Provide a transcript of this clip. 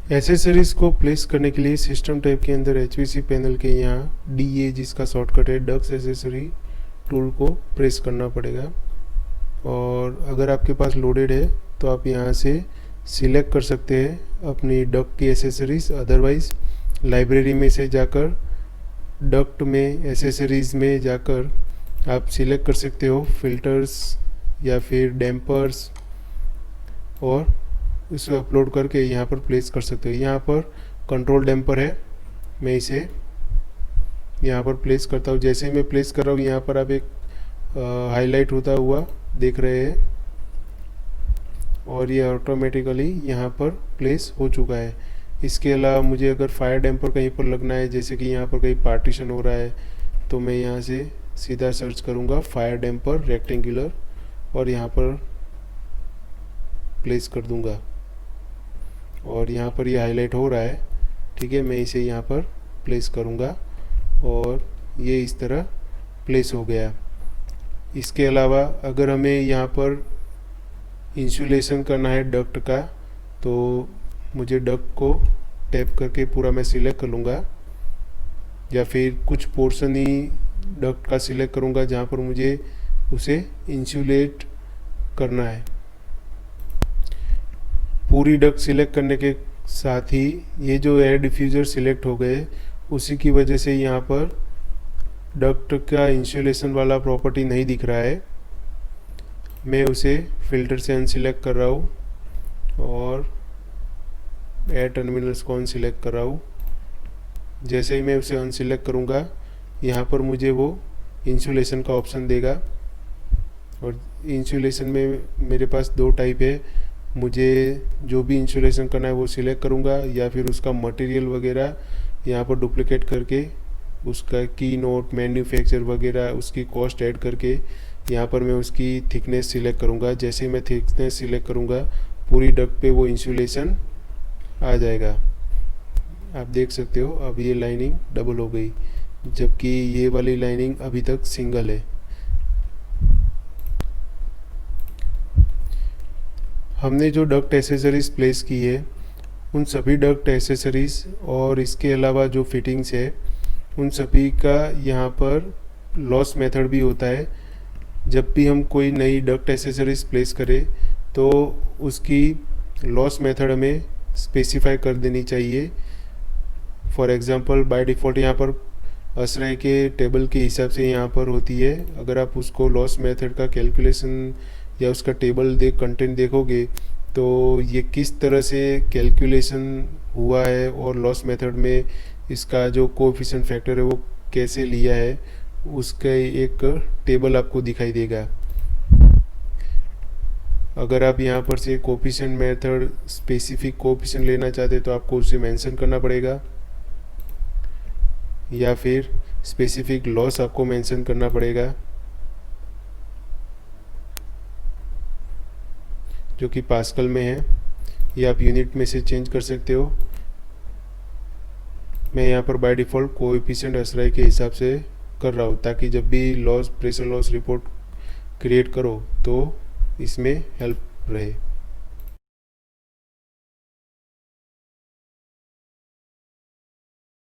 Accessories को place करने के लिए सिस्टम टाइप के अंदर HVC पैनल के यहाँ DA जिसका शॉर्टकट है डक्स एसेसरी टूल को प्रेस करना पड़ेगा। और अगर आपके पास लोडेड है तो आप यहाँ से सिलेक्ट कर सकते हैं अपनी डक्ट की एसेसरीज। अदरवाइज़ लाइब्रेरी में से जाकर डक्ट में एसेसरीज़ में जाकर आप सिलेक्ट कर सकते हो फिल्टर्स या फिर डैम्पर्स और इसे अपलोड करके यहाँ पर प्लेस कर सकते हो। यहाँ पर कंट्रोल डैम्पर है, मैं इसे यहाँ पर प्लेस करता हूँ। जैसे ही मैं प्लेस कर रहा हूँ यहाँ पर आप एक हाईलाइट होता हुआ देख रहे हैं और ये ऑटोमेटिकली यहाँ पर प्लेस हो चुका है। इसके अलावा मुझे अगर फायर डैम्पर कहीं पर लगना है, जैसे कि यहाँ पर कहीं पार्टीशन हो रहा है, तो मैं यहाँ से सीधा सर्च करूँगा फायर डैम्पर रेक्टेंगुलर और यहाँ पर प्लेस कर दूँगा और यहाँ पर ये हाईलाइट हो रहा है। ठीक है, मैं इसे यहाँ पर प्लेस करूँगा और ये इस तरह प्लेस हो गया। इसके अलावा अगर हमें यहाँ पर इंसुलेशन करना है डक्ट का, तो मुझे डक्ट को टैप करके पूरा मैं सिलेक्ट कर लूँगा या फिर कुछ पोर्शन ही डक्ट का सिलेक्ट करूँगा जहाँ पर मुझे उसे इंसुलेट करना है। पूरी डक्ट सिलेक्ट करने के साथ ही ये जो एयर डिफ्यूज़र सिलेक्ट हो गए, उसी की वजह से यहाँ पर डक्ट का इंसुलेशन वाला प्रॉपर्टी नहीं दिख रहा है। मैं उसे फ़िल्टर से अनसिलेक्ट कर रहा हूँ और एयर टर्मिनल्स को अनसिलेक्ट कर रहा हूँ। जैसे ही मैं उसे अनसिलेक्ट करूँगा यहाँ पर मुझे वो इंसुलेशन का ऑप्शन देगा और इंसुलेशन में मेरे पास दो टाइप है। मुझे जो भी इंसुलेशन करना है वो सिलेक्ट करूँगा या फिर उसका मटेरियल वगैरह यहाँ पर डुप्लिकेट करके उसका की नोट मैन्युफैक्चर वगैरह उसकी कॉस्ट ऐड करके यहाँ पर मैं उसकी थिकनेस सिलेक्ट करूँगा। जैसे मैं थिकनेस सिलेक्ट करूँगा पूरी डक्ट पे वो इंसुलेशन आ जाएगा। आप देख सकते हो अब ये लाइनिंग डबल हो गई, जबकि ये वाली लाइनिंग अभी तक सिंगल है। हमने जो डक्ट एसेसरीज प्लेस की है उन सभी डक्ट एसेसरीज और इसके अलावा जो फिटिंग्स है उन सभी का यहाँ पर लॉस मेथड भी होता है। जब भी हम कोई नई डक्ट एसेसरीज प्लेस करें तो उसकी लॉस मेथड हमें स्पेसिफाई कर देनी चाहिए। फॉर एग्जांपल बाय डिफ़ॉल्ट यहाँ पर आश्रय के टेबल के हिसाब से यहाँ पर होती है। अगर आप उसको लॉस मेथड का कैलकुलेशन या उसका टेबल कंटेंट देखोगे तो ये किस तरह से कैलकुलेशन हुआ है और लॉस मेथड में इसका जो कोएफिशिएंट फैक्टर है वो कैसे लिया है, उसका एक टेबल आपको दिखाई देगा। अगर आप यहाँ पर से कोएफिशिएंट मेथड स्पेसिफिक कोएफिशिएंट लेना चाहते तो आपको उसे मेंशन करना पड़ेगा या फिर स्पेसिफिक लॉस आपको मेंशन करना पड़ेगा, जो कि पास्कल में है, या आप यूनिट में से चेंज कर सकते हो। मैं यहाँ पर बाय डिफ़ॉल्ट कोएफिशिएंट आश्रय के हिसाब से कर रहा हूँ ताकि जब भी loss pressure loss report create करो तो इसमें हेल्प रहे।